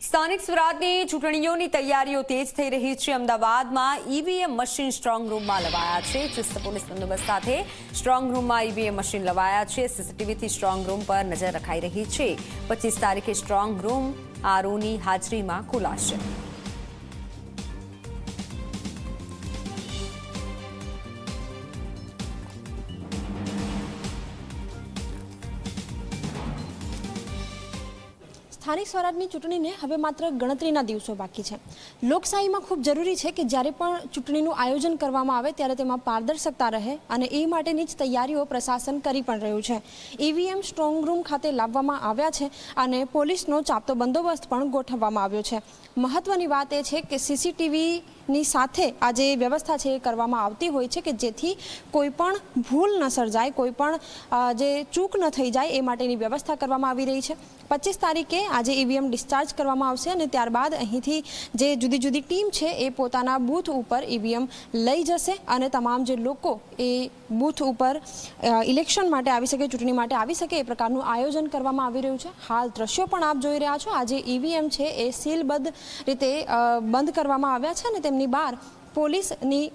સ્થાનિક સ્વરાજની ચૂંટણીઓની તૈયારીઓ તેજ થઈ રહી છે। અમદાવાદમાં ઈવીએમ મશીન સ્ટ્રોંગ રૂમમાં લવાયા છે। ચુસ્ત પોલીસ બંદોબસ્ત સાથે સ્ટ્રોંગ રૂમમાં ઈવીએમ મશીન લવાયા છે। સીસીટીવીથી સ્ટ્રોંગ રૂમ પર નજર રખાઈ રહી છે। 25 તારીખે સ્ટ્રોંગ રૂમ આરઓની હાજરીમાં ખુલાશે। સ્થાનિક સ્વરાજની ચૂંટણીને હવે માત્ર ગણતરીના દિવસો બાકી છે। લોકશાહીમાં ખૂબ જરૂરી છે કે જ્યારે પણ ચૂંટણીનું આયોજન કરવામાં આવે ત્યારે તેમાં પારદર્શકતા રહે અને એ માટેની જ તૈયારીઓ પ્રશાસન કરી પણ રહ્યું છે। ઈવીએમ સ્ટ્રોંગ રૂમ ખાતે લાવવામાં આવ્યા છે અને પોલીસનો ચાપતો બંદોબસ્ત પણ ગોઠવવામાં આવ્યો છે। મહત્વની વાત એ છે કે સીસીટીવીની સાથે આ જે વ્યવસ્થા છે એ કરવામાં આવતી હોય છે કે જેથી કોઈ પણ ભૂલ ન સર્જાય, કોઈ પણ જે ચૂક ન થઈ જાય એ માટેની વ્યવસ્થા કરવામાં આવી રહી છે। 25 તારીખે આજે ઈવીએમ ડિસ્ચાર્જ કરવામાં આવશે અને ત્યારબાદ અહીંથી જે જુદી જુદી ટીમ છે એ પોતાના બૂથ ઉપર ઈવીએમ લઈ જશે અને તમામ જે લોકો એ બૂથ ઉપર ઇલેક્શન માટે આવી શકે, ચૂંટણી માટે આવી શકે એ પ્રકારનું આયોજન કરવામાં આવી રહ્યું છે। હાલ દ્રશ્યો પણ આપ જોઈ રહ્યા છો। આજે ઈવીએમ છે એ સીલબદ્ધ રીતે બંધ કરવામાં આવ્યા છે અને તેમની બહાર પોલીસની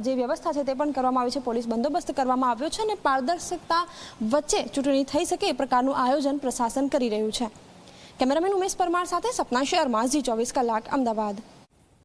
જે વ્યવસ્થા છે તે પણ કરવામાં આવી છે। પોલીસ બંદોબસ્ત કરવામાં આવ્યો છે અને પારદર્શકતા વચ્ચે ચૂંટણી થઈ શકે એ પ્રકારનું આયોજન પ્રશાસન કરી રહ્યું છે। કેમેરામેન ઉમેશ પરમાર સાથે સપના શર્મા, ઝી 24 કલાક, અમદાવાદ।